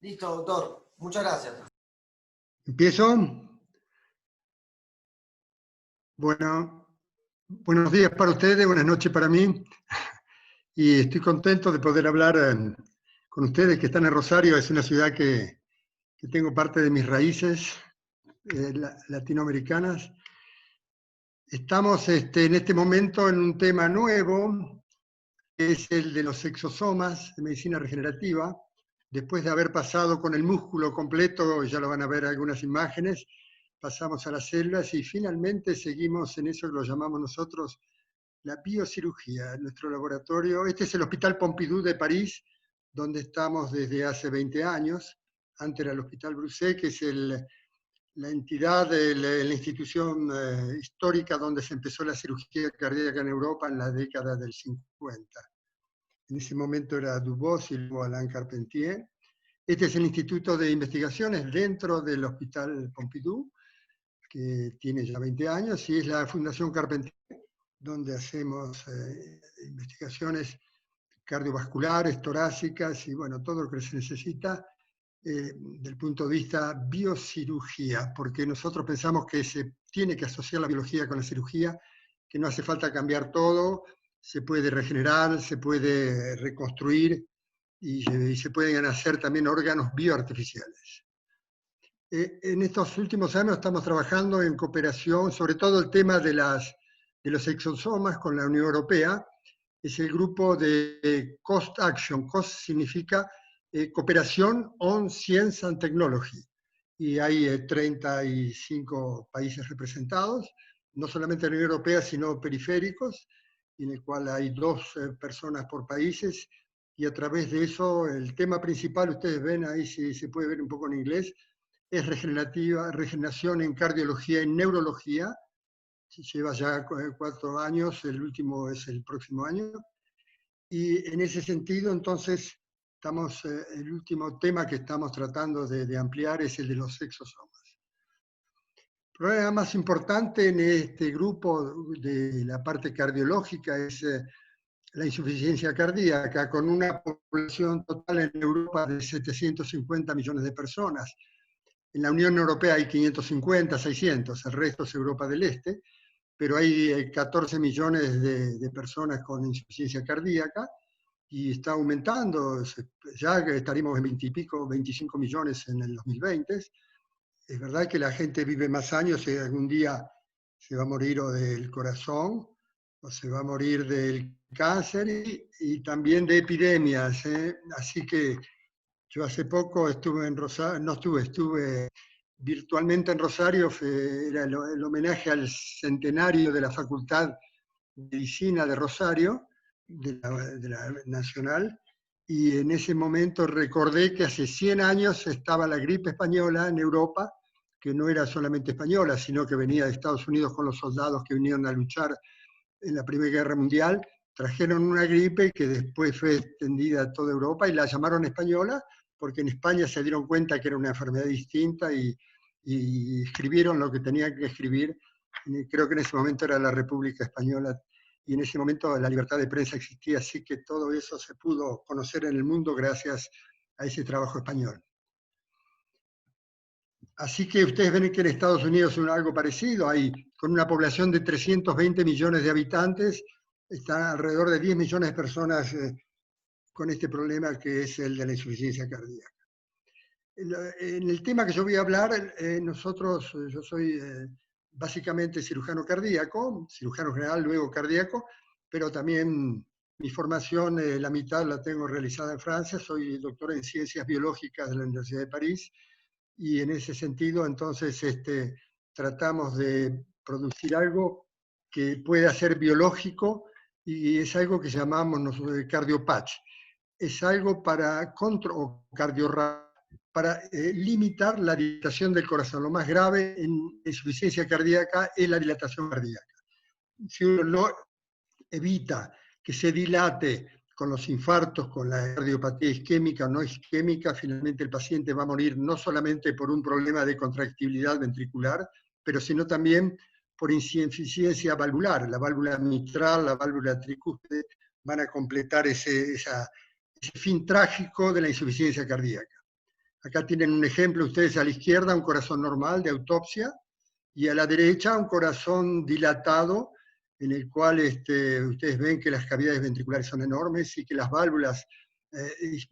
Listo, doctor. Muchas gracias. ¿Empiezo? Bueno, buenos días para ustedes, buenas noches para mí. Y estoy contento de poder hablar con ustedes que están en Rosario. Es una ciudad que tengo parte de mis raíces latinoamericanas. Estamos en este momento en un tema nuevo, que es el de los exosomas de medicina regenerativa. Después de haber pasado con el músculo completo, ya lo van a ver algunas imágenes, pasamos a las células y finalmente seguimos en eso que lo llamamos nosotros la biocirugía. Nuestro laboratorio, este es el Hospital Pompidou de París, donde estamos desde hace 20 años. Antes era el Hospital Broussais, que es la entidad, la institución histórica donde se empezó la cirugía cardíaca en Europa en la década del 50. En ese momento era Dubos y luego Alain Carpentier. Este es el Instituto de Investigaciones dentro del Hospital Pompidou, que tiene ya 20 años, y es la Fundación Carpentier, donde hacemos investigaciones cardiovasculares, torácicas, y bueno, todo lo que se necesita del punto de vista biocirugía, porque nosotros pensamos que se tiene que asociar la biología con la cirugía, que no hace falta cambiar todo, se puede regenerar, se puede reconstruir, y se pueden hacer también órganos bioartificiales. En estos últimos años estamos trabajando en cooperación, sobre todo el tema de los exosomas con la Unión Europea. Es el grupo de Cost Action. Cost significa cooperación on Science and Technology. Y hay 35 países representados, no solamente la Unión Europea, sino periféricos, en el cual hay 2 personas por países. Y a través de eso, el tema principal, ustedes ven ahí, si se puede ver un poco en inglés, es regeneración en cardiología y neurología. Lleva ya 4 años, el último es el próximo año. Y en ese sentido, entonces, el último tema que estamos tratando de ampliar es el de los exosomas. El problema más importante en este grupo de la parte cardiológica es la insuficiencia cardíaca, con una población total en Europa de 750 millones de personas. En la Unión Europea hay 550, 600, el resto es Europa del Este, pero hay 14 millones de personas con insuficiencia cardíaca y está aumentando, ya estaremos en 20 y pico, 25 millones en el 2020. Es verdad que la gente vive más años y algún día se va a morir o del corazón o se va a morir del cáncer y también de epidemias. Así que yo hace poco estuve en Rosario, no estuve virtualmente en Rosario, era el homenaje al centenario de la Facultad de Medicina de Rosario, de la Nacional, y en ese momento recordé que hace 100 años estaba la gripe española en Europa, que no era solamente española, sino que venía de Estados Unidos con los soldados que vinieron a luchar en la Primera Guerra Mundial. Trajeron una gripe que después fue extendida a toda Europa y la llamaron española, porque en España se dieron cuenta que era una enfermedad distinta y escribieron lo que tenían que escribir. Creo que en ese momento era la República Española y en ese momento la libertad de prensa existía, así que todo eso se pudo conocer en el mundo gracias a ese trabajo español. Así que ustedes ven que en Estados Unidos es algo parecido, hay con una población de 320 millones de habitantes, están alrededor de 10 millones de personas con este problema que es el de la insuficiencia cardíaca. En el tema que yo voy a hablar, yo soy básicamente cirujano cardíaco, cirujano general, luego cardíaco, pero también mi formación, la mitad la tengo realizada en Francia, soy doctor en ciencias biológicas de la Universidad de París, y en ese sentido, entonces, tratamos de producir algo que pueda ser biológico, y es algo que llamamos nosotros cardiopatch. Es algo para limitar la dilatación del corazón. Lo más grave en insuficiencia cardíaca es la dilatación cardíaca. Si uno no evita que se dilate con los infartos, con la cardiopatía isquémica o no isquémica, finalmente el paciente va a morir no solamente por un problema de contractibilidad ventricular, pero sino también por insuficiencia valvular. La válvula mitral, la válvula tricúspide van a completar ese fin trágico de la insuficiencia cardíaca. Acá tienen un ejemplo ustedes a la izquierda, un corazón normal de autopsia, y a la derecha un corazón dilatado, en el cual ustedes ven que las cavidades ventriculares son enormes y que las válvulas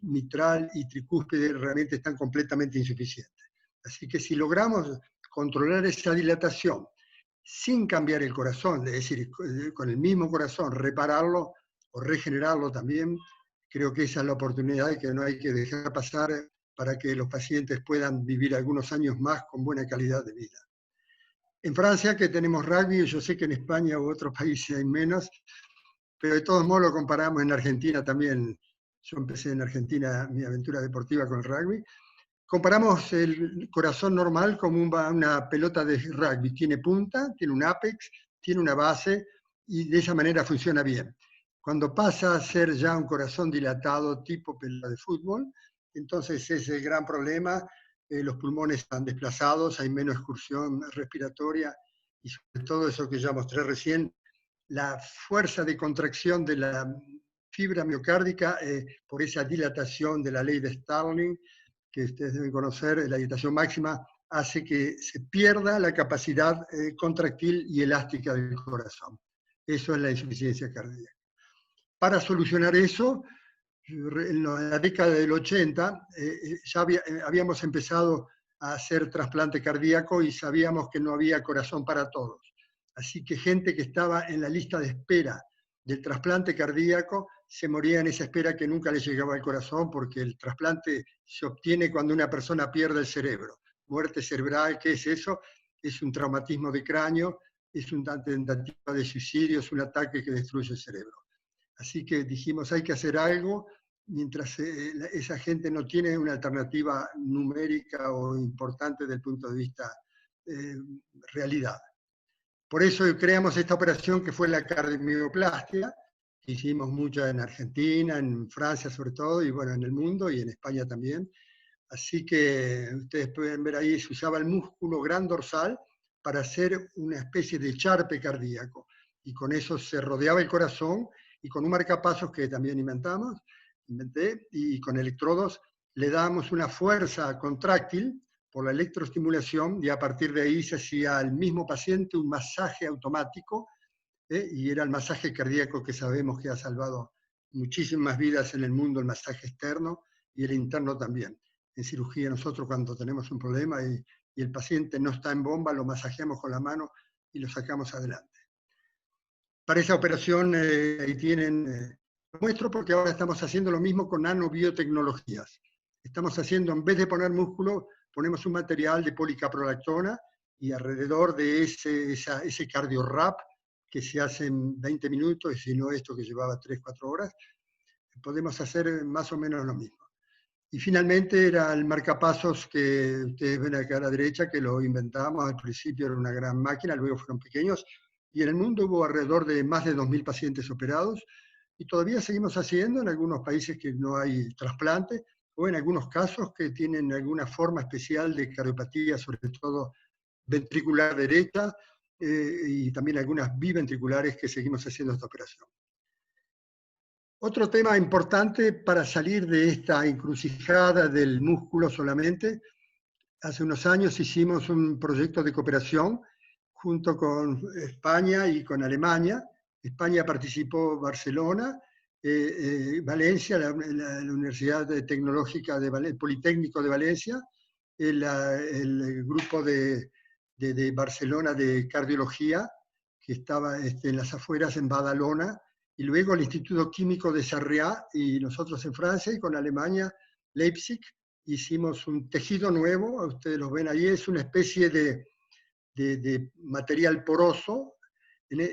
mitral y tricúspide realmente están completamente insuficientes. Así que si logramos controlar esa dilatación sin cambiar el corazón, es decir, con el mismo corazón, repararlo o regenerarlo también, creo que esa es la oportunidad que no hay que dejar pasar para que los pacientes puedan vivir algunos años más con buena calidad de vida. En Francia, que tenemos rugby, yo sé que en España u otros países hay menos, pero de todos modos lo comparamos en Argentina también. Yo empecé en Argentina mi aventura deportiva con el rugby. Comparamos el corazón normal como una pelota de rugby. Tiene punta, tiene un apex, tiene una base y de esa manera funciona bien. Cuando pasa a ser ya un corazón dilatado tipo pelota de fútbol, entonces es el gran problema. Los pulmones están desplazados, hay menos excursión respiratoria y sobre todo eso que ya mostré recién, la fuerza de contracción de la fibra miocárdica por esa dilatación de la ley de Starling, que ustedes deben conocer, la dilatación máxima hace que se pierda la capacidad contractil y elástica del corazón. Eso es la insuficiencia cardíaca. Para solucionar eso, en la década del 80 ya habíamos empezado a hacer trasplante cardíaco y sabíamos que no había corazón para todos. Así que gente que estaba en la lista de espera del trasplante cardíaco se moría en esa espera que nunca le llegaba al corazón, porque el trasplante se obtiene cuando una persona pierde el cerebro. Muerte cerebral, ¿qué es eso? Es un traumatismo de cráneo, es una tentativa de suicidio, es un ataque que destruye el cerebro. Así que dijimos, hay que hacer algo mientras esa gente no tiene una alternativa numérica o importante desde el punto de vista realidad. Por eso creamos esta operación que fue la cardiomioplastia, que hicimos mucho en Argentina, en Francia sobre todo, y bueno, en el mundo y en España también. Así que ustedes pueden ver ahí, se usaba el músculo gran dorsal para hacer una especie de charpe cardíaco. Y con eso se rodeaba el corazón y con un marcapasos que también inventé, y con electrodos le dábamos una fuerza contráctil por la electroestimulación y a partir de ahí se hacía al mismo paciente un masaje automático y era el masaje cardíaco que sabemos que ha salvado muchísimas vidas en el mundo, el masaje externo y el interno también. En cirugía nosotros cuando tenemos un problema y el paciente no está en bomba, lo masajeamos con la mano y lo sacamos adelante. Para esa operación ahí tienen, lo muestro porque ahora estamos haciendo lo mismo con nanobiotecnologías. Estamos haciendo, en vez de poner músculo, ponemos un material de policaprolactona y alrededor de ese cardiorrap que se hace en 20 minutos, y si no esto que llevaba 3-4 horas, podemos hacer más o menos lo mismo. Y finalmente era el marcapasos que ustedes ven acá a la derecha, que lo inventamos, al principio era una gran máquina, luego fueron pequeños, y en el mundo hubo alrededor de más de 2.000 pacientes operados, y todavía seguimos haciendo en algunos países que no hay trasplante, o en algunos casos que tienen alguna forma especial de cardiopatía, sobre todo ventricular derecha, y también algunas biventriculares que seguimos haciendo esta operación. Otro tema importante para salir de esta encrucijada del músculo solamente, hace unos años hicimos un proyecto de cooperación junto con España y con Alemania. España participó Barcelona, Valencia, la Universidad Tecnológica el Politécnico de Valencia, el grupo de Barcelona de cardiología, que estaba en las afueras en Badalona, y luego el Instituto Químico de Sarriá, y nosotros en Francia, y con Alemania, Leipzig, hicimos un tejido nuevo, ustedes lo ven ahí, es una especie de material poroso,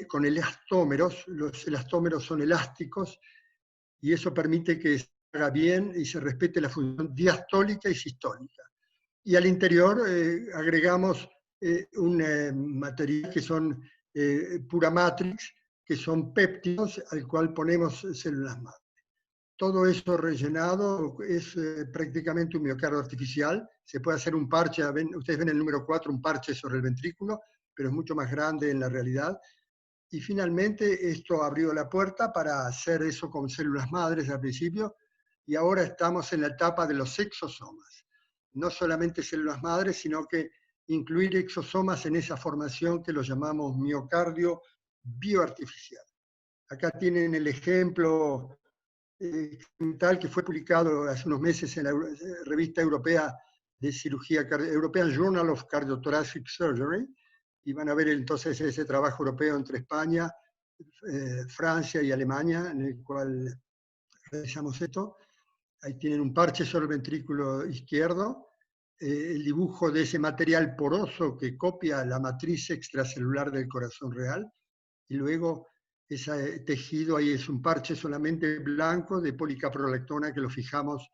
con elastómeros, los elastómeros son elásticos, y eso permite que se haga bien y se respete la función diastólica y sistólica. Y al interior agregamos un material que son pura matrix, que son péptidos, al cual ponemos células madre. Todo eso rellenado es prácticamente un miocardio artificial. Se puede hacer un parche, ustedes ven el número 4, un parche sobre el ventrículo, pero es mucho más grande en la realidad. Y finalmente esto abrió la puerta para hacer eso con células madres al principio, y ahora estamos en la etapa de los exosomas. no solamente células madres, sino que incluir exosomas en esa formación que lo llamamos miocardio bioartificial. Acá tienen el ejemplo experimental que fue publicado hace unos meses en la revista europea de cirugía, European Journal of Cardiothoracic Surgery, y van a ver entonces ese trabajo europeo entre España, Francia y Alemania, en el cual realizamos esto. Ahí tienen un parche sobre el ventrículo izquierdo, el dibujo de ese material poroso que copia la matriz extracelular del corazón real, y luego ese tejido ahí es un parche solamente blanco de policaprolactona que lo fijamos,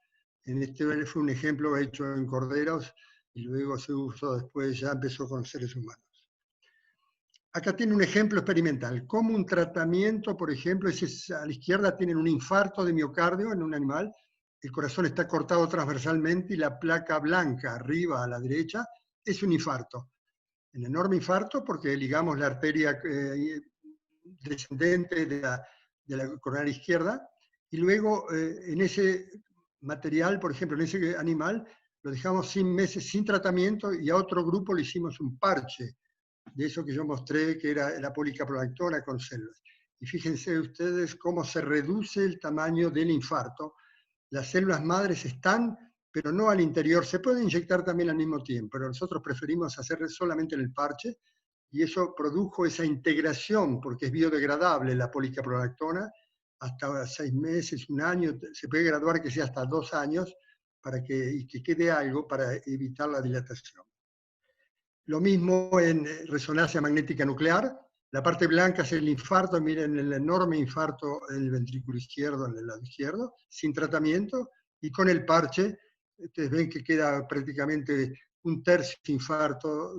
en este fue un ejemplo hecho en corderos, y luego se usó después, ya empezó con los seres humanos. Acá tiene un ejemplo experimental, como un tratamiento, por ejemplo, a la izquierda tienen un infarto de miocardio en un animal, el corazón está cortado transversalmente y la placa blanca arriba a la derecha es un infarto. Un enorme infarto porque ligamos la arteria descendente de la coronaria izquierda, y luego en ese material, por ejemplo, en ese animal, lo dejamos 100 meses sin tratamiento y a otro grupo le hicimos un parche de eso que yo mostré, que era la policaprolactona con células. Y fíjense ustedes cómo se reduce el tamaño del infarto. Las células madres están, pero no al interior. Se puede inyectar también al mismo tiempo, pero nosotros preferimos hacer solamente en el parche, y eso produjo esa integración, porque es biodegradable la policaprolactona, hasta 6 meses, 1 año, se puede graduar que sea hasta 2 años, y que quede algo para evitar la dilatación. Lo mismo en resonancia magnética nuclear. La parte blanca es el infarto, miren el enorme infarto en el ventrículo izquierdo, en el lado izquierdo, sin tratamiento, y con el parche, ustedes ven que queda prácticamente 1/3 infarto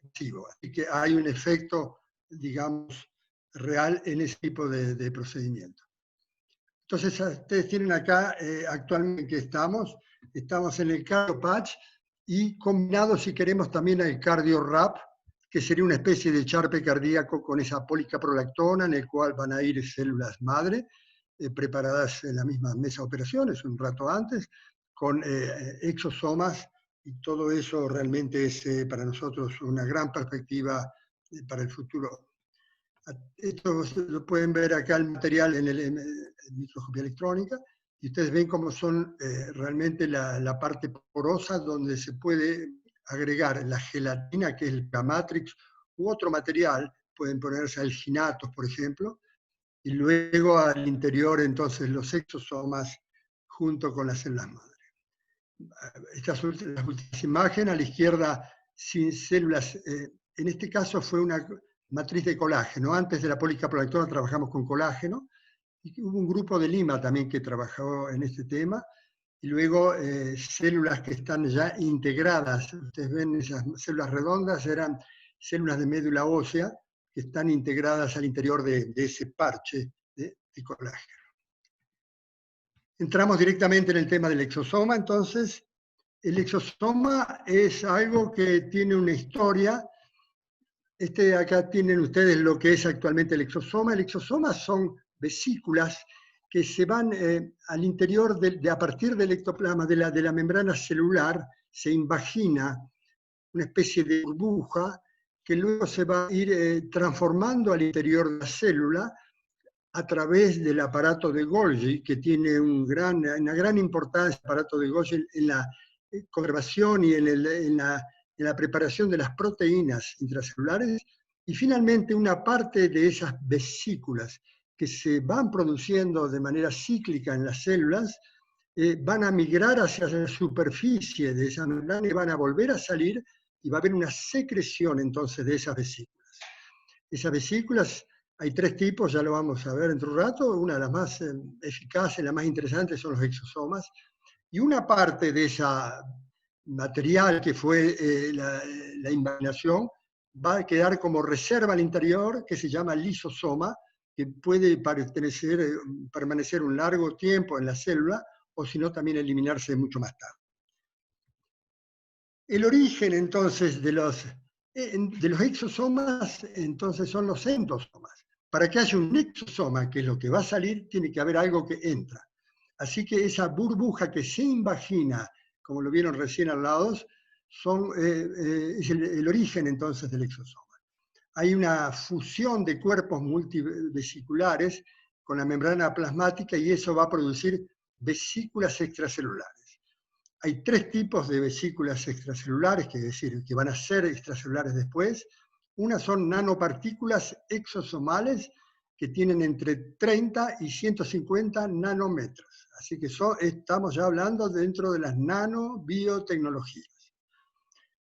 activo. Así que hay un efecto, digamos, real en ese tipo de procedimiento. Entonces, ustedes tienen acá, actualmente que estamos en el CardioPatch, y combinado, si queremos, también al CardioWrap, que sería una especie de charpe cardíaco con esa policaprolactona, en el cual van a ir células madre, preparadas en la misma mesa de operaciones, un rato antes, con exosomas, y todo eso realmente es para nosotros una gran perspectiva para el futuro. Esto lo pueden ver acá el material en microscopía electrónica, y ustedes ven cómo son realmente la parte porosa donde se puede agregar la gelatina, que es el K-matrix, u otro material, pueden ponerse alginatos, por ejemplo, y luego al interior entonces los exosomas junto con las células madre. Estas últimas imágenes, a la izquierda sin células, en este caso fue una matriz de colágeno. Antes de la policaprolactona trabajamos con colágeno, y hubo un grupo de Lima también que trabajó en este tema, y luego células que están ya integradas. Ustedes ven esas células redondas, eran células de médula ósea que están integradas al interior de ese parche de colágeno. Entramos directamente en el tema del exosoma. Entonces, el exosoma es algo que tiene una historia. Acá tienen ustedes lo que es actualmente el exosoma. El exosoma son vesículas que se van al interior, a partir del ectoplasma, de la membrana celular, se invagina una especie de burbuja que luego se va a ir transformando al interior de la célula a través del aparato de Golgi, que tiene una gran importancia, el aparato de Golgi, en la conservación y en la preparación de las proteínas intracelulares, y finalmente una parte de esas vesículas que se van produciendo de manera cíclica en las células, van a migrar hacia la superficie de esa membrana y van a volver a salir, y va a haber una secreción entonces de esas vesículas. Esas vesículas, hay 3 tipos, ya lo vamos a ver dentro de un rato. Una de las más eficaces, las más interesantes, son los exosomas, y una parte de ese material que fue la invaginación va a quedar como reserva al interior, que se llama lisosoma, que puede permanecer un largo tiempo en la célula, o si no, también eliminarse mucho más tarde. El origen, entonces, de los exosomas, entonces, son los endosomas. Para que haya un exosoma, que es lo que va a salir, tiene que haber algo que entra. Así que esa burbuja que se invagina como lo vieron recién al lado, es el origen entonces del exosoma. Hay una fusión de cuerpos multivesiculares con la membrana plasmática y eso va a producir vesículas extracelulares. Hay 3 tipos de vesículas extracelulares, que es decir, que van a ser extracelulares después. Una son nanopartículas exosomales que tienen entre 30 y 150 nanómetros. Así que estamos ya hablando dentro de las nanobiotecnologías.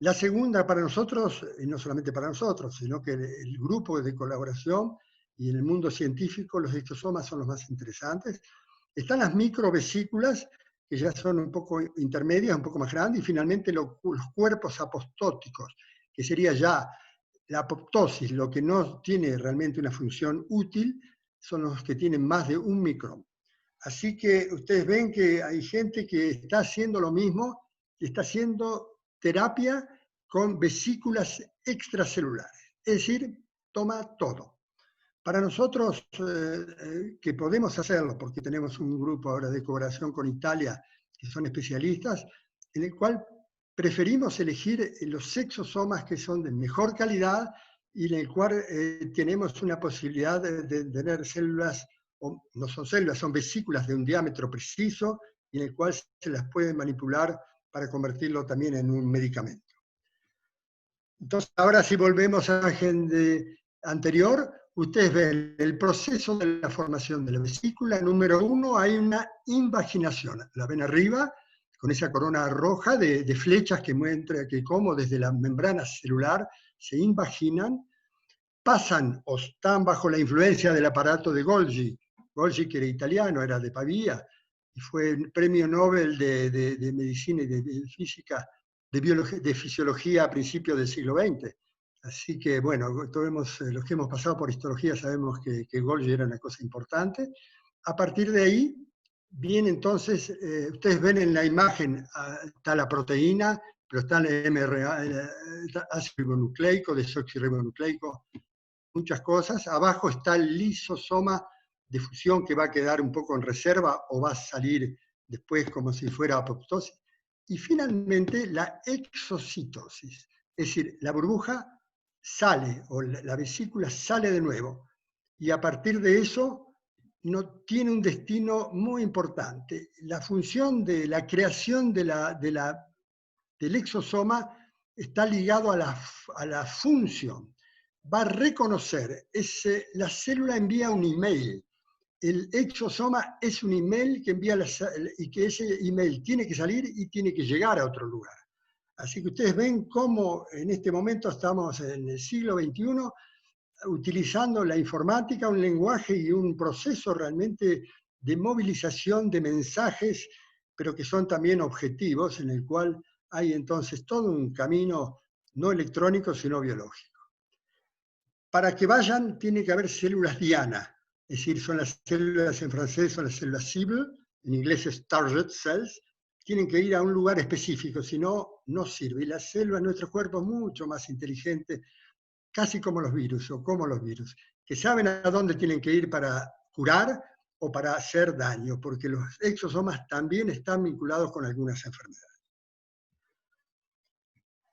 La segunda para nosotros, y no solamente para nosotros, sino que el grupo de colaboración y en el mundo científico, los exosomas son los más interesantes. Están las microvesículas, que ya son un poco intermedias, un poco más grandes, y finalmente los cuerpos apoptóticos, que sería ya la apoptosis, lo que no tiene realmente una función útil, son los que tienen más de 1 micrón. Así que ustedes ven que hay gente que está haciendo lo mismo, y está haciendo terapia con vesículas extracelulares, es decir, toma todo. Para nosotros, que podemos hacerlo, porque tenemos un grupo ahora de colaboración con Italia, que son especialistas, en el cual preferimos elegir los exosomas que son de mejor calidad y en el cual tenemos una posibilidad de tener células, no son células, son vesículas de un diámetro preciso y en el cual se las puede manipular para convertirlo también en un medicamento. Entonces, ahora si volvemos a la imagen anterior, ustedes ven el proceso de la formación de la vesícula. Número 1, hay una invaginación. La ven arriba, con esa corona roja de flechas que muestra que como desde la membrana celular se invaginan, pasan o están bajo la influencia del aparato de Golgi. Golgi, que era italiano, era de Pavía, y fue premio Nobel de Medicina y de Física, de Fisiología a principios del siglo XX. Así que, bueno, todos los que hemos pasado por histología sabemos que Golgi era una cosa importante. A partir de ahí, viene entonces, ustedes ven en la imagen, está la proteína, pero está el mRNA, el ácido ribonucleico, desoxirribonucleico, muchas cosas. Abajo está el lisosoma de fusión que va a quedar un poco en reserva o va a salir después como si fuera apoptosis. Y finalmente la exocitosis, es decir, la burbuja sale o la vesícula sale de nuevo y a partir de eso no tiene un destino muy importante. La función de la creación del exosoma está ligado a la función. Va a reconocer, la célula envía un email, el exosoma es un email que envía y que ese email tiene que salir y tiene que llegar a otro lugar. Así que ustedes ven cómo en este momento estamos en el siglo XXI utilizando la informática, un lenguaje y un proceso realmente de movilización de mensajes, pero que son también objetivos, en el cual hay entonces todo un camino no electrónico, sino biológico. Para que vayan, tiene que haber células diana, es decir, son las células en francés, son las células cible, en inglés es target cells, tienen que ir a un lugar específico, si no, no sirve. Y la célula en nuestro cuerpo es mucho más inteligente, casi como los virus, o como los virus, que saben a dónde tienen que ir para curar o para hacer daño, porque los exosomas también están vinculados con algunas enfermedades.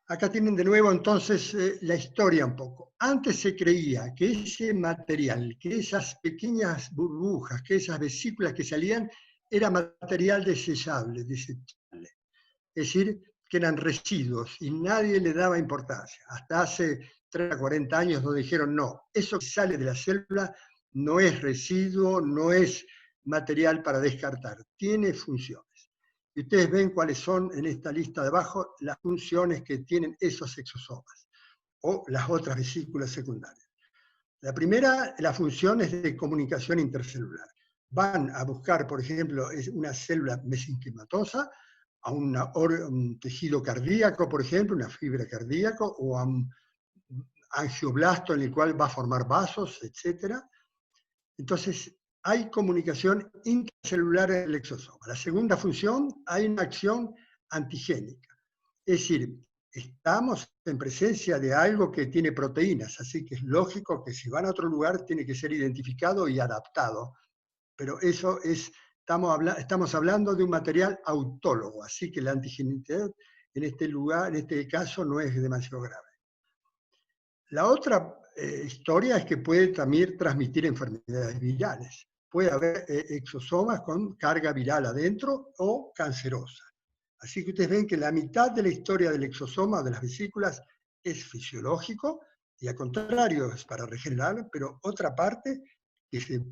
Acá tienen de nuevo entonces la historia un poco. Antes se creía que ese material, que esas pequeñas burbujas, que esas vesículas que salían, era material desechable, desechable. Es decir, que eran residuos y nadie le daba importancia. Hasta hace 30, 40 años nos dijeron, no, eso que sale de la célula no es residuo, no es material para descartar, tiene funciones. Y ustedes ven cuáles son en esta lista de abajo las funciones que tienen esos exosomas o las otras vesículas secundarias. La primera, la función es de comunicación intercelular. Van a buscar, por ejemplo, una célula mesenquimatosa, a un tejido cardíaco, por ejemplo, una fibra cardíaca, o a un angioblasto en el cual va a formar vasos, etc. Entonces, hay comunicación intercelular en el exosoma. La segunda función, hay una acción antigénica. Es decir, estamos en presencia de algo que tiene proteínas, así que es lógico que si van a otro lugar tiene que ser identificado y adaptado. Pero eso es estamos hablando de un material autólogo, así que la antigenicidad en este lugar, en este caso, no es demasiado grave. La otra historia es que puede también transmitir enfermedades virales. Puede haber exosomas con carga viral adentro o cancerosa. Así que ustedes ven que la mitad de la historia del exosoma, de las vesículas, es fisiológico y al contrario es para regenerar, pero otra parte que se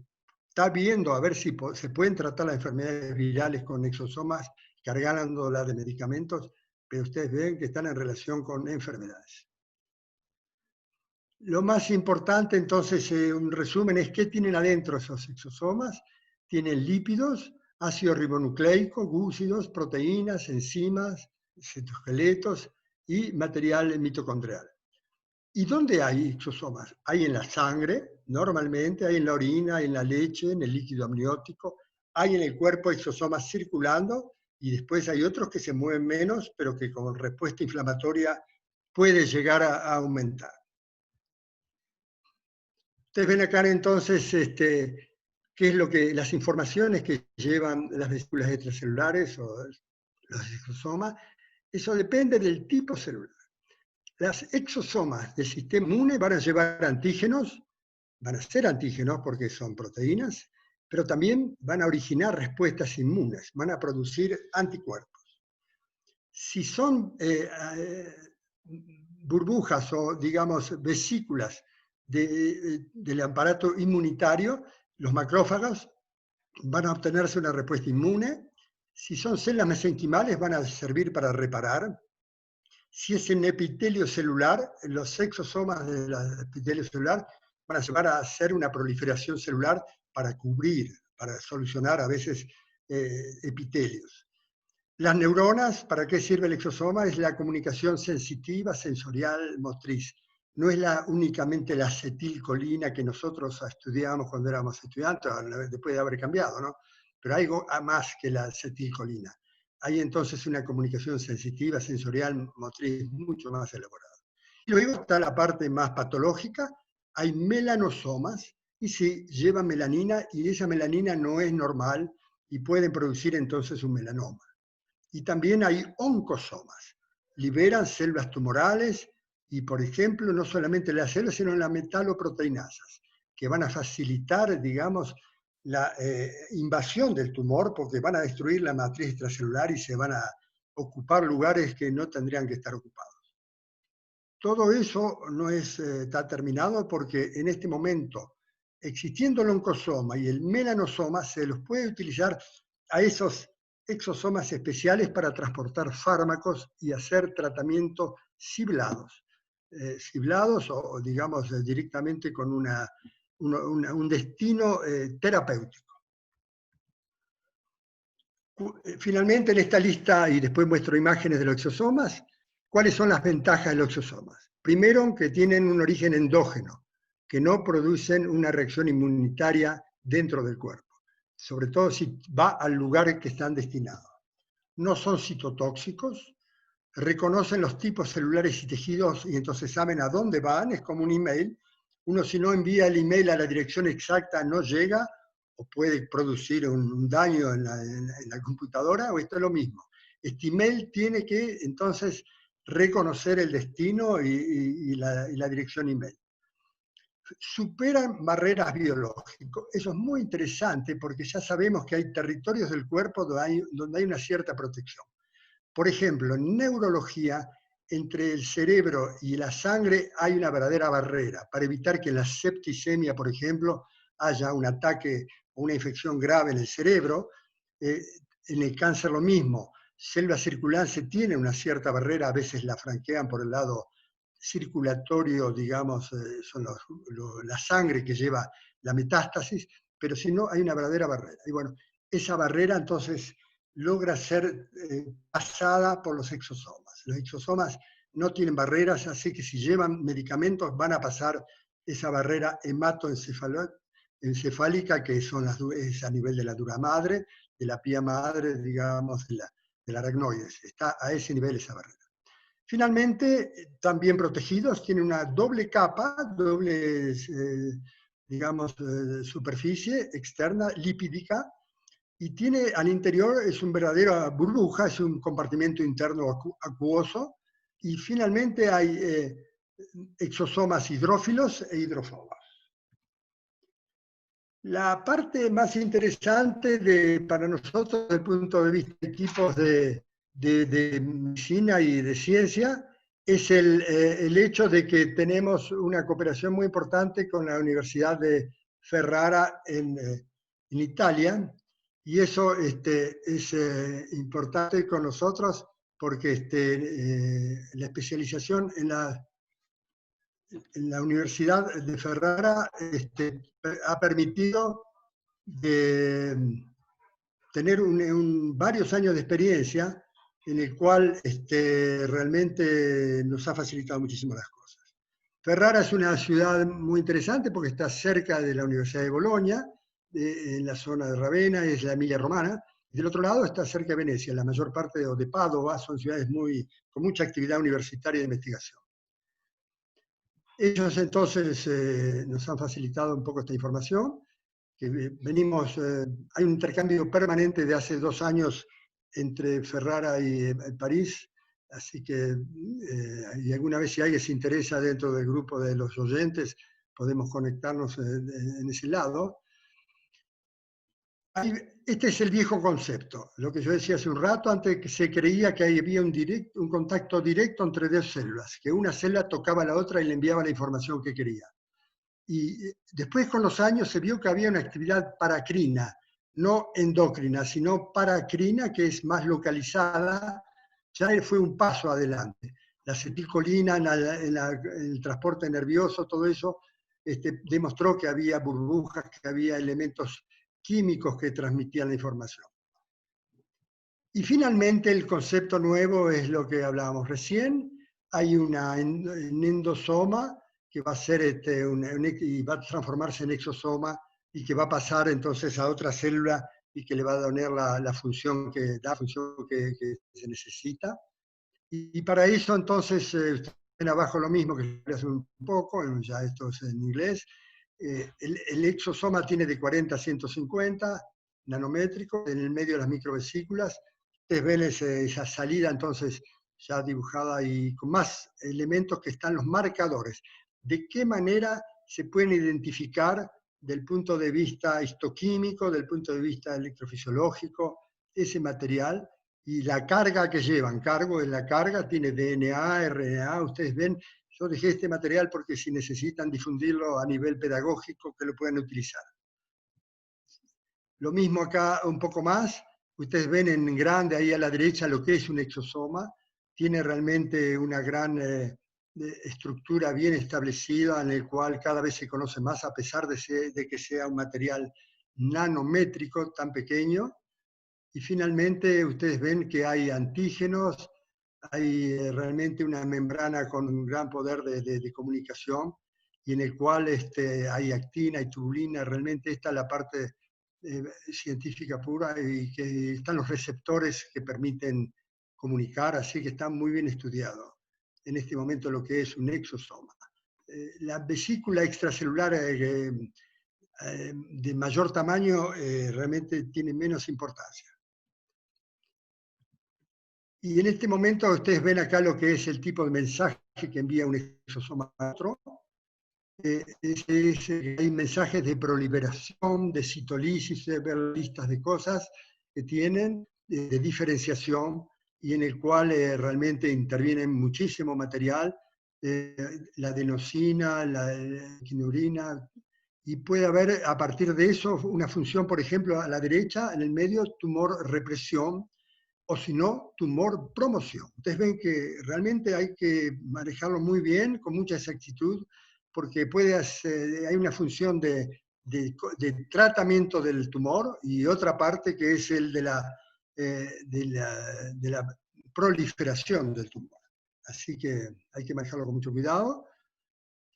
está viendo a ver si se pueden tratar las enfermedades virales con exosomas cargándolas de medicamentos, pero ustedes ven que están en relación con enfermedades. Lo más importante, entonces, un resumen, es qué tienen adentro esos exosomas. Tienen lípidos, ácido ribonucleico, gúcidos, proteínas, enzimas, citoesqueletos y material mitocondrial. ¿Y dónde hay exosomas? Hay en la sangre, normalmente, hay en la orina, hay en la leche, en el líquido amniótico, hay en el cuerpo exosomas circulando y después hay otros que se mueven menos, pero que con respuesta inflamatoria puede llegar a aumentar. Ustedes ven acá entonces qué es lo que, las informaciones que llevan las vesículas extracelulares o los exosomas. Eso depende del tipo celular. Las exosomas del sistema inmune van a llevar antígenos, van a ser antígenos porque son proteínas, pero también van a originar respuestas inmunes, van a producir anticuerpos. Si son burbujas o, digamos, vesículas del aparato inmunitario, los macrófagos van a obtenerse una respuesta inmune. Si son células mesenquimales, van a servir para reparar. Si es en epitelio celular, los exosomas del epitelio celular van a llevar a hacer una proliferación celular para cubrir, para solucionar a veces epitelios. Las neuronas, ¿para qué sirve el exosoma? Es la comunicación sensitiva, sensorial, motriz. No es únicamente la acetilcolina que nosotros estudiábamos cuando éramos estudiantes, después de haber cambiado, ¿no? Pero hay algo más que la acetilcolina. Hay entonces una comunicación sensitiva, sensorial, motriz mucho más elaborada. Y luego está la parte más patológica, hay melanosomas, y sí, lleva melanina, y esa melanina no es normal, y pueden producir entonces un melanoma. Y también hay oncosomas, liberan células tumorales y, por ejemplo, no solamente las células, sino las metaloproteinasas, que van a facilitar, digamos, la invasión del tumor porque van a destruir la matriz extracelular y se van a ocupar lugares que no tendrían que estar ocupados. Todo eso no está terminado porque en este momento, existiendo el oncosoma y el melanosoma, se los puede utilizar a esos exosomas especiales para transportar fármacos y hacer tratamientos ciblados. Ciblados o digamos directamente con un destino terapéutico. Finalmente en esta lista, y después muestro imágenes de los exosomas, ¿cuáles son las ventajas de los exosomas? Primero, que tienen un origen endógeno, que no producen una reacción inmunitaria dentro del cuerpo, sobre todo si va al lugar que están destinados. No son citotóxicos, reconocen los tipos celulares y tejidos y entonces saben a dónde van, es como un email. Uno si no envía el email a la dirección exacta no llega o puede producir un daño en la computadora, o esto es lo mismo. Este email tiene que entonces reconocer el destino y la dirección email. Superan barreras biológicas. Eso es muy interesante porque ya sabemos que hay territorios del cuerpo donde hay una cierta protección. Por ejemplo, en neurología, entre el cerebro y la sangre hay una verdadera barrera para evitar que en la septicemia, por ejemplo, haya un ataque o una infección grave en el cerebro. En el cáncer lo mismo. Células circulantes tienen una cierta barrera, a veces la franquean por el lado circulatorio, digamos, son la sangre que lleva la metástasis, pero si no, hay una verdadera barrera. Y bueno, esa barrera entonces logra ser pasada por los exosomas. Los exosomas no tienen barreras, así que si llevan medicamentos van a pasar esa barrera hematoencefálica, que son es a nivel de la dura madre, de la pía madre, digamos, de la aracnoides. Está a ese nivel esa barrera. Finalmente, también protegidos, tienen una doble capa, doble, digamos, superficie externa lipídica, y tiene al interior, es un verdadero burbuja, es un compartimento interno acuoso, y finalmente hay exosomas hidrófilos e hidrofobos. La parte más interesante para nosotros desde el punto de vista de equipos de medicina y de ciencia es el hecho de que tenemos una cooperación muy importante con la Universidad de Ferrara en Italia, y eso es importante con nosotros porque la especialización en la Universidad de Ferrara ha permitido tener varios años de experiencia en el cual realmente nos ha facilitado muchísimo las cosas. Ferrara es una ciudad muy interesante porque está cerca de la Universidad de Bolonia, en la zona de Ravenna, es la Emilia Romana, y del otro lado está cerca de Venecia, la mayor parte de Padova, son ciudades con mucha actividad universitaria de investigación. Ellos entonces nos han facilitado un poco esta información, que hay un intercambio permanente de hace 2 años entre Ferrara y París, así que y alguna vez si alguien se interesa dentro del grupo de los oyentes, podemos conectarnos en ese lado. Este es el viejo concepto, lo que yo decía hace un rato, antes que se creía que había un contacto directo entre 2 células, que una célula tocaba a la otra y le enviaba la información que quería. Y después con los años se vio que había una actividad paracrina, no endocrina, sino paracrina, que es más localizada, ya fue un paso adelante. La acetilcolina en el transporte nervioso, todo eso demostró que había burbujas, que había elementos químicos que transmitían la información. Y finalmente el concepto nuevo es lo que hablábamos recién. Hay un endosoma que va a ser y va a transformarse en exosoma y que va a pasar entonces a otra célula y que le va a dar la función que se necesita. Y para eso entonces, ustedes ven abajo lo mismo que hace un poco, ya esto es en inglés. El exosoma tiene de 40 a 150 nanométricos, en el medio de las microvesículas. Ustedes ven esa salida entonces ya dibujada y con más elementos que están los marcadores. ¿De qué manera se pueden identificar del punto de vista histoquímico, del punto de vista electrofisiológico, ese material? Y la carga que llevan, cargo de la carga, tiene DNA, RNA, ustedes ven, yo dejé este material porque si necesitan difundirlo a nivel pedagógico, que lo puedan utilizar. Lo mismo acá un poco más, ustedes ven en grande ahí a la derecha lo que es un exosoma, tiene realmente una gran estructura bien establecida en el cual cada vez se conoce más a pesar de que sea un material nanométrico tan pequeño. Y finalmente ustedes ven que hay antígenos, hay realmente una membrana con un gran poder de comunicación y en el cual hay actina y tubulina, realmente esta es la parte científica pura y que están los receptores que permiten comunicar, así que está muy bien estudiado en este momento lo que es un exosoma. La vesícula extracelular de mayor tamaño realmente tiene menos importancia. Y en este momento ustedes ven acá lo que es el tipo de mensaje que envía un exosoma a otro. Hay mensajes de proliferación, de citolisis, de ver listas de cosas que tienen, de diferenciación, y en el cual realmente interviene muchísimo material, la adenosina, la quinurina, y puede haber a partir de eso una función, por ejemplo, a la derecha, en el medio, tumor represión, o si no, tumor promoción. Ustedes ven que realmente hay que manejarlo muy bien, con mucha exactitud, porque hay una función de tratamiento del tumor y otra parte que es el de la proliferación del tumor. Así que hay que manejarlo con mucho cuidado.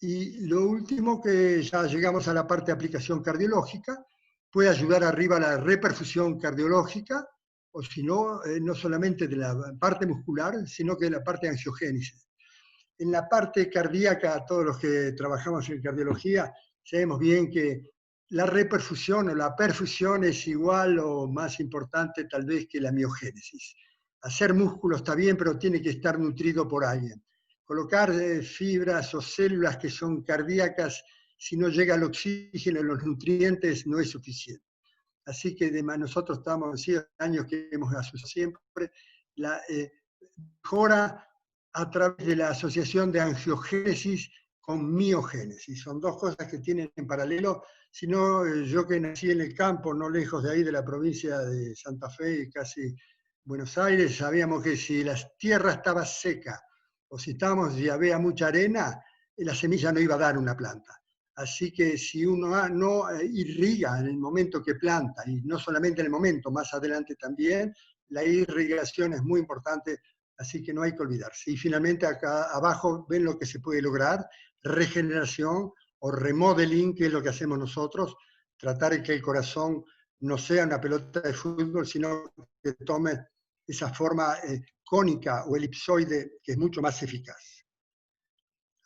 Y lo último, que ya llegamos a la parte de aplicación cardiológica, puede ayudar arriba a la reperfusión cardiológica, o si no, no solamente de la parte muscular, sino que de la parte de angiogénesis. En la parte cardíaca, todos los que trabajamos en cardiología, sabemos bien que la reperfusión o la perfusión es igual o más importante tal vez que la miogénesis. Hacer músculo está bien, pero tiene que estar nutrido por alguien. Colocar fibras o células que son cardíacas, si no llega el oxígeno y los nutrientes, no es suficiente. Así que nosotros estamos, sí, años que hemos asociado siempre, la mejora a través de la asociación de angiogénesis con miogénesis. Son dos cosas que tienen en paralelo. Si no, yo que nací en el campo, no lejos de ahí, de la provincia de Santa Fe, casi Buenos Aires, sabíamos que si la tierra estaba seca o si y había mucha arena, la semilla no iba a dar una planta. Así que si uno no irriga en el momento que planta, y no solamente en el momento, más adelante también, la irrigación es muy importante, así que no hay que olvidarse. Y finalmente acá abajo ven lo que se puede lograr, regeneración o remodeling, que es lo que hacemos nosotros, tratar de que el corazón no sea una pelota de fútbol, sino que tome esa forma cónica o elipsoide, que es mucho más eficaz.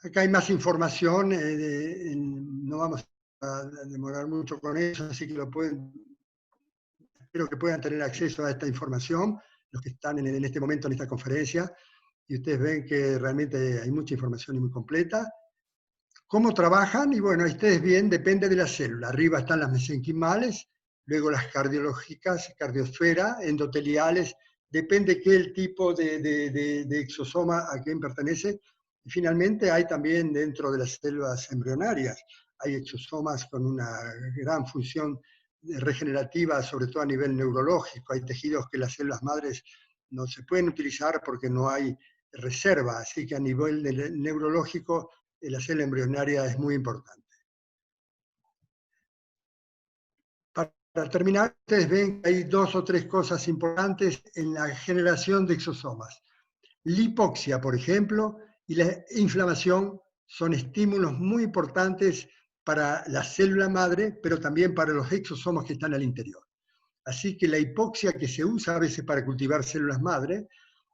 Acá hay más información, no vamos a demorar mucho con eso, así que espero que puedan tener acceso a esta información, los que están en este momento en esta conferencia, y ustedes ven que realmente hay mucha información y muy completa. ¿Cómo trabajan? Y bueno, ustedes ven, depende de la célula. Arriba están las mesenquimales, luego las cardiológicas, cardiosfera, endoteliales, depende qué el tipo de exosoma a quién pertenece. Y finalmente hay también dentro de las células embrionarias, hay exosomas con una gran función regenerativa, sobre todo a nivel neurológico. Hay tejidos que las células madres no se pueden utilizar porque no hay reserva, así que a nivel neurológico la célula embrionaria es muy importante. Para terminar, ustedes ven que hay dos o tres cosas importantes en la generación de exosomas. La hipoxia, por ejemplo, y la inflamación son estímulos muy importantes para la célula madre, pero también para los exosomas que están al interior. Así que la hipoxia, que se usa a veces para cultivar células madre,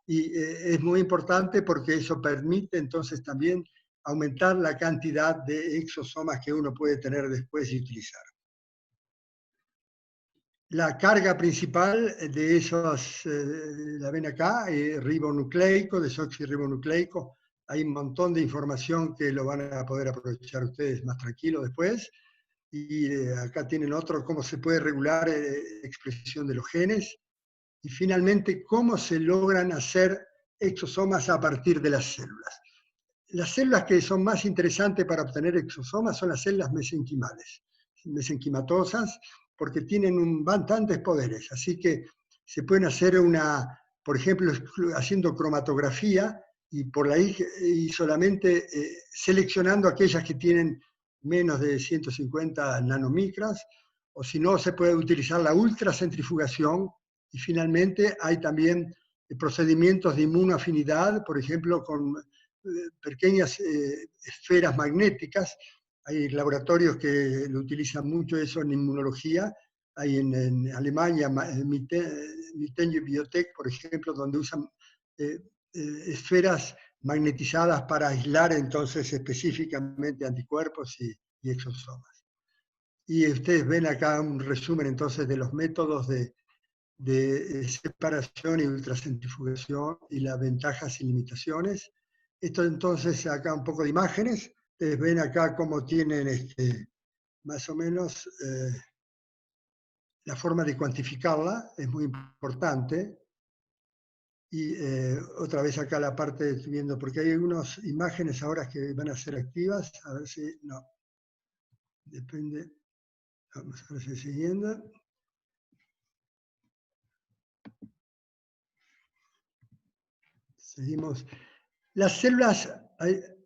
y es muy importante porque eso permite entonces también aumentar la cantidad de exosomas que uno puede tener después y utilizar. La carga principal de esos, la ven acá, ribonucleico, desoxirribonucleico. Hay un montón de información que lo van a poder aprovechar ustedes más tranquilos después. Y acá tienen otro, cómo se puede regular expresión de los genes. Y finalmente, cómo se logran hacer exosomas a partir de las células. Las células que son más interesantes para obtener exosomas son las células mesenquimales, mesenquimatosas, porque tienen bastantes poderes. Así que se pueden hacer por ejemplo, haciendo cromatografía y solamente seleccionando aquellas que tienen menos de 150 nanomicras, o si no, se puede utilizar la ultracentrifugación. Y finalmente hay también procedimientos de inmunoafinidad, por ejemplo, con pequeñas esferas magnéticas. Hay laboratorios que lo utilizan mucho eso en inmunología. Hay en Alemania, Mitenje Biotech, por ejemplo, donde usan esferas magnetizadas para aislar entonces específicamente anticuerpos y exosomas. Y ustedes ven acá un resumen entonces de los métodos de separación y ultracentrifugación y las ventajas y limitaciones. Esto entonces, acá un poco de imágenes. Ustedes ven acá cómo tienen más o menos la forma de cuantificarla, es muy importante. Y otra vez acá la parte, estoy viendo, porque hay unas imágenes ahora que van a ser activas, a ver si, no, depende, vamos a ver si siguiendo. Seguimos. Las células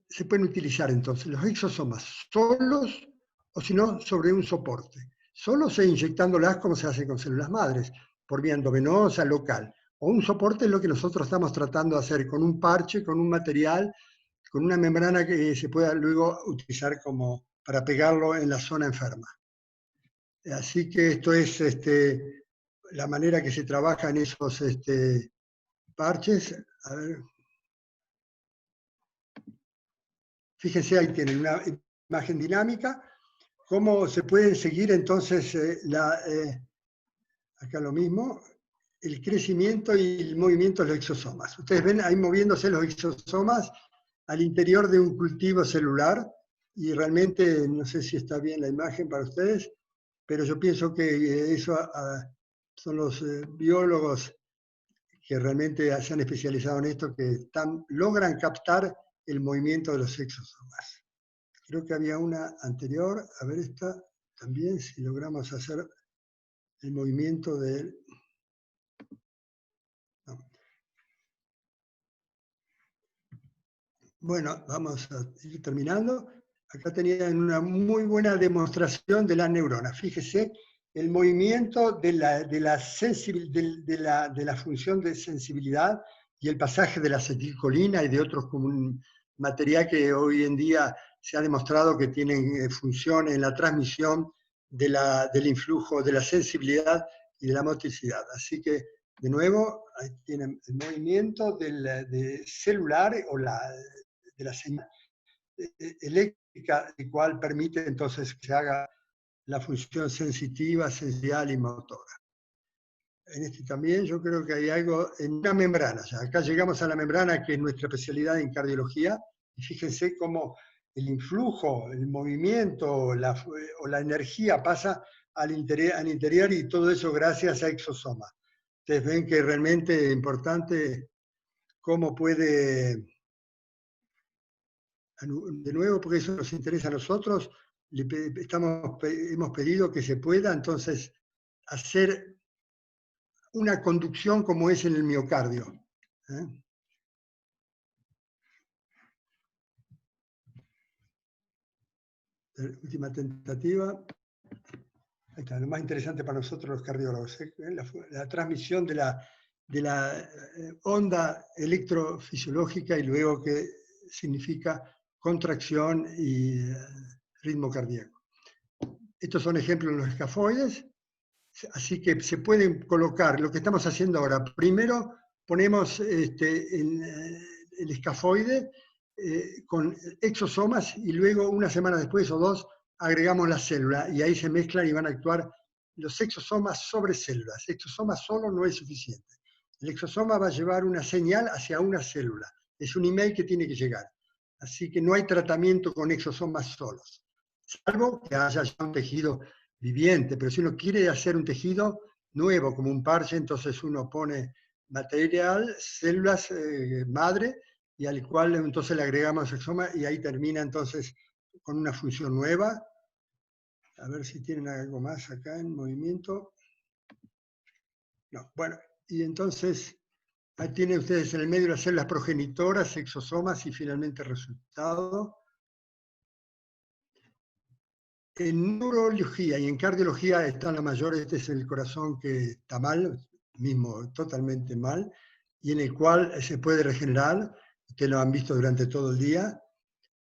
se pueden utilizar entonces, los exosomas solos o si no, sobre un soporte. Solos inyectándolas como se hace con células madres, por vía endovenosa, local. O un soporte es lo que nosotros estamos tratando de hacer con un parche, con un material, con una membrana que se pueda luego utilizar como para pegarlo en la zona enferma. Así que esto es la manera que se trabaja en esos parches. A ver. Fíjense, ahí tienen una imagen dinámica ¿Cómo se pueden seguir entonces acá lo mismo, el crecimiento y el movimiento de los exosomas? Ustedes ven ahí moviéndose los exosomas al interior de un cultivo celular, y realmente no sé si está bien la imagen para ustedes, pero yo pienso que eso son los biólogos que realmente se han especializado en esto, que logran captar el movimiento de los exosomas. Creo que había una anterior, a ver esta también, si logramos hacer el movimiento del... No. Bueno, vamos a ir terminando. Acá tenían una muy buena demostración de las neuronas. Fíjese el movimiento de la función de sensibilidad y el pasaje de la acetilcolina y de otros como un material que hoy en día se ha demostrado que tienen función en la transmisión del influjo, de la sensibilidad y de la motricidad. Así que, de nuevo, ahí tienen el movimiento de celular o de la señal eléctrica, el cual permite entonces que se haga la función sensitiva, sensorial y motora. En este también yo creo que hay algo en una membrana. Ya acá llegamos a la membrana, que es nuestra especialidad en cardiología, y fíjense cómo el influjo, el movimiento o la energía pasa al interior, y todo eso gracias a exosoma. Ustedes ven que realmente es importante cómo puede, de nuevo, porque eso nos interesa a nosotros, hemos pedido que se pueda entonces hacer una conducción como es en el miocardio. La última tentativa. Ahí está, lo más interesante para nosotros los cardiólogos, la transmisión de la onda electrofisiológica, y luego que significa contracción y ritmo cardíaco. Estos son ejemplos de los escafoides, así que se pueden colocar lo que estamos haciendo ahora. Primero ponemos el escafoide con exosomas, y luego una semana después o dos agregamos la célula, y ahí se mezclan y van a actuar los exosomas sobre células. Exosoma solo no es suficiente. El exosoma va a llevar una señal hacia una célula. Es un email que tiene que llegar. Así que no hay tratamiento con exosomas solos, salvo que haya ya un tejido viviente. Pero si uno quiere hacer un tejido nuevo, como un parche, entonces uno pone material, células madre, y al cual entonces le agregamos exosoma, y ahí termina entonces con una función nueva. A ver si tienen algo más acá en movimiento. No, bueno, y entonces ahí tienen ustedes en el medio las células progenitoras, exosomas, y finalmente el resultado. En neurología y en cardiología está la mayor. Este es el corazón que está mal, mismo totalmente mal, y en el cual se puede regenerar. Ustedes lo han visto durante todo el día.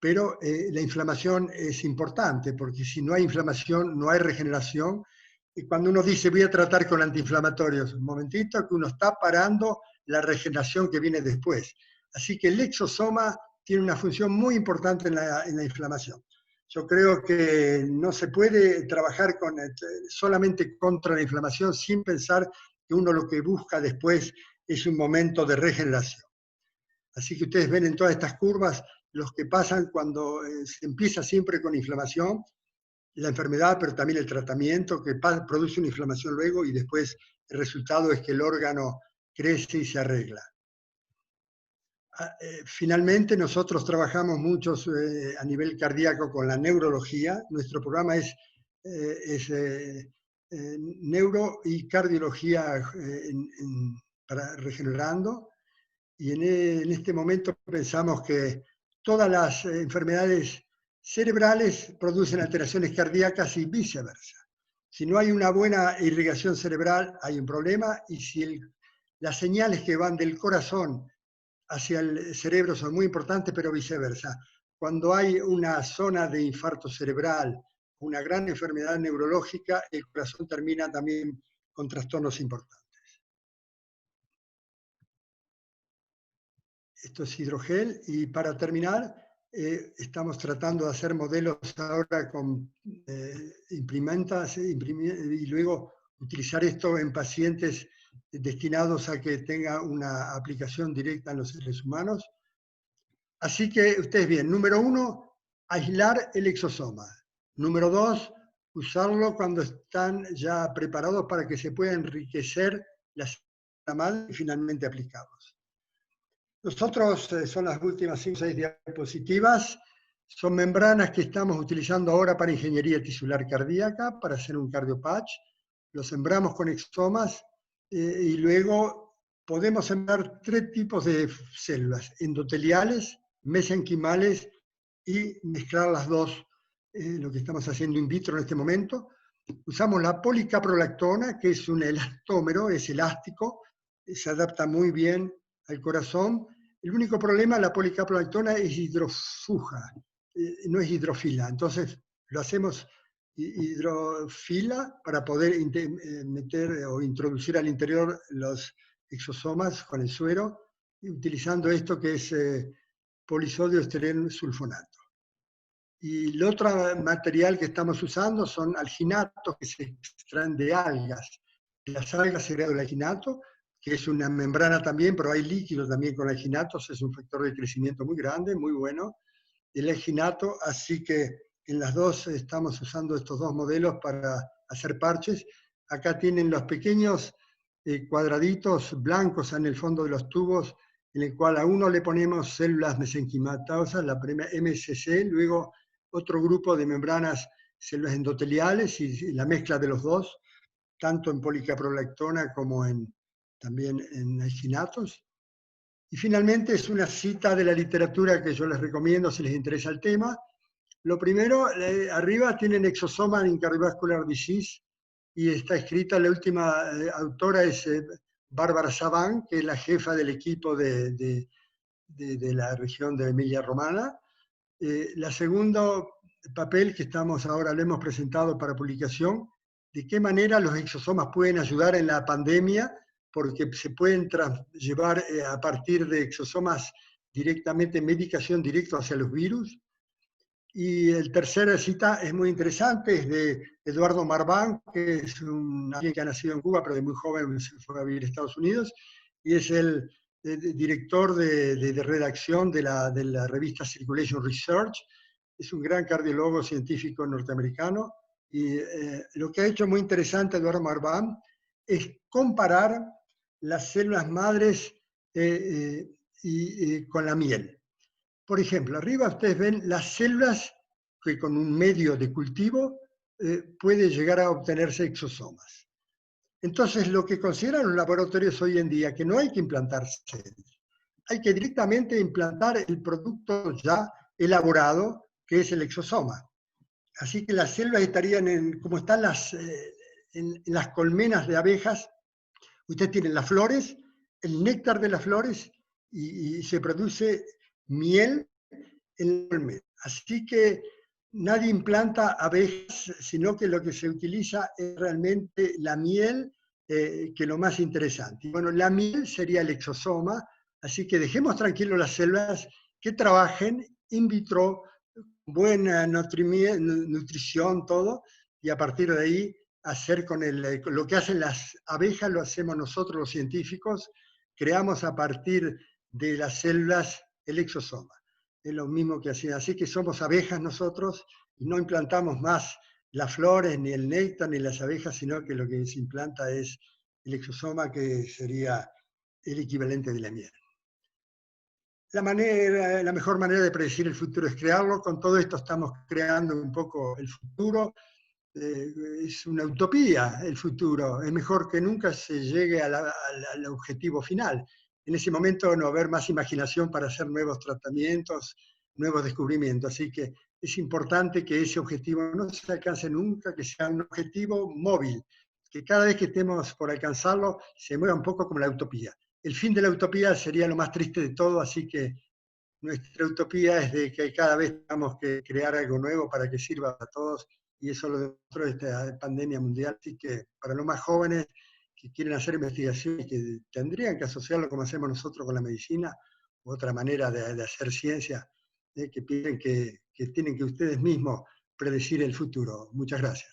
Pero la inflamación es importante, porque si no hay inflamación, no hay regeneración. Y cuando uno dice voy a tratar con antiinflamatorios, un momentito, que uno está parando la regeneración que viene después. Así que el exosoma tiene una función muy importante en la inflamación. Yo creo que no se puede trabajar solamente contra la inflamación sin pensar que uno lo que busca después es un momento de regeneración. Así que ustedes ven en todas estas curvas los que pasan cuando se empieza siempre con inflamación, la enfermedad, pero también el tratamiento, que produce una inflamación luego, y después el resultado es que el órgano crece y se arregla. Finalmente, nosotros trabajamos muchos a nivel cardíaco con la neurología. Nuestro programa es neuro y cardiología para Regenerando. Y en este momento pensamos que todas las enfermedades cerebrales producen alteraciones cardíacas y viceversa. Si no hay una buena irrigación cerebral, hay un problema, y si las señales que van del corazón hacia el cerebro son muy importantes, pero viceversa. Cuando hay una zona de infarto cerebral, una gran enfermedad neurológica, el corazón termina también con trastornos importantes. Esto es hidrogel, y para terminar, Estamos tratando de hacer modelos ahora con imprimentas y luego utilizar esto en pacientes destinados a que tenga una aplicación directa en los seres humanos. Así que ustedes bien, número 1, aislar el exosoma. Número 2, usarlo cuando están ya preparados para que se pueda enriquecer la célula madre y finalmente aplicarlos. Nosotros, son las últimas 5 o 6 diapositivas, son membranas que estamos utilizando ahora para ingeniería tisular cardíaca, para hacer un cardiopatch. Los sembramos con exosomas y luego podemos sembrar 3 tipos de células, endoteliales, mesenquimales y mezclar las dos, lo que estamos haciendo in vitro en este momento. Usamos la policaprolactona, que es un elastómero, es elástico, se adapta muy bien al corazón. El único problema, la policaprolactona es hidrofuga, no es hidrofila. Entonces lo hacemos hidrofila para poder meter o introducir al interior los exosomas con el suero, utilizando esto que es polisodio estireno sulfonato. Y el otro material que estamos usando son alginatos que se extraen de algas. De las algas se crea el alginato, que es una membrana también, pero hay líquidos también con alginatos, es un factor de crecimiento muy grande, muy bueno, el alginato, así que en las dos estamos usando estos dos modelos para hacer parches. Acá tienen los pequeños cuadraditos blancos en el fondo de los tubos, en el cual a uno le ponemos células mesenquimatosas, la primera MSC, luego otro grupo de membranas, células endoteliales y la mezcla de los dos, tanto en policaprolactona como también en alginatos. Y finalmente es una cita de la literatura que yo les recomiendo si les interesa el tema. Lo primero, arriba tienen Exosoma in Cardiovascular Disease y está escrita, la última autora es Bárbara Saván, que es la jefa del equipo de la región de Emilia-Romagna. La segundo papel que estamos ahora, lo hemos presentado para publicación, de qué manera los exosomas pueden ayudar en la pandemia, porque se pueden llevar a partir de exosomas directamente medicación directa hacia los virus. Y el tercera cita es muy interesante, es de Eduardo Marván, que es alguien que ha nacido en Cuba, pero de muy joven se fue a vivir a Estados Unidos, y es el director de redacción de la revista Circulation Research. Es un gran cardiólogo científico norteamericano, y lo que ha hecho muy interesante Eduardo Marván es comparar las células madres con la miel. Por ejemplo, arriba ustedes ven las células que con un medio de cultivo puede llegar a obtenerse exosomas. Entonces, lo que consideran los laboratorios hoy en día, que no hay que implantar células, hay que directamente implantar el producto ya elaborado, que es el exosoma. Así que las células estarían como están en las colmenas de abejas. Ustedes tienen las flores, el néctar de las flores, y se produce miel en la colmena. Así que nadie implanta abejas, sino que lo que se utiliza es realmente la miel, que es lo más interesante. Bueno, la miel sería el exosoma, así que dejemos tranquilos las células que trabajen in vitro, buena nutrición, todo, y a partir de ahí hacer con lo que hacen las abejas, lo hacemos nosotros los científicos, creamos a partir de las células el exosoma. Es lo mismo que hacían. Así que somos abejas nosotros y no implantamos más las flores, ni el néctar, ni las abejas, sino que lo que se implanta es el exosoma, que sería el equivalente de la miel. La mejor manera de predecir el futuro es crearlo. Con todo esto estamos creando un poco el futuro. Es una utopía el futuro. Es mejor que nunca se llegue al objetivo final. En ese momento no va a haber más imaginación para hacer nuevos tratamientos, nuevos descubrimientos. Así que es importante que ese objetivo no se alcance nunca, que sea un objetivo móvil, que cada vez que estemos por alcanzarlo se mueva un poco como la utopía. El fin de la utopía sería lo más triste de todo, así que nuestra utopía es de que cada vez tengamos que crear algo nuevo para que sirva a todos, y eso lo demostró esta pandemia mundial. Así que para los más jóvenes que quieren hacer investigación y que tendrían que asociarlo como hacemos nosotros con la medicina, u otra manera de hacer ciencia, que piensen que tienen que ustedes mismos predecir el futuro. Muchas gracias.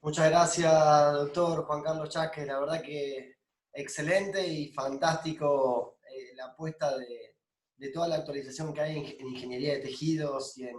Muchas gracias, doctor Juan Carlos Cházquez. La verdad que excelente y fantástico la apuesta de toda la actualización que hay en ingeniería de tejidos y en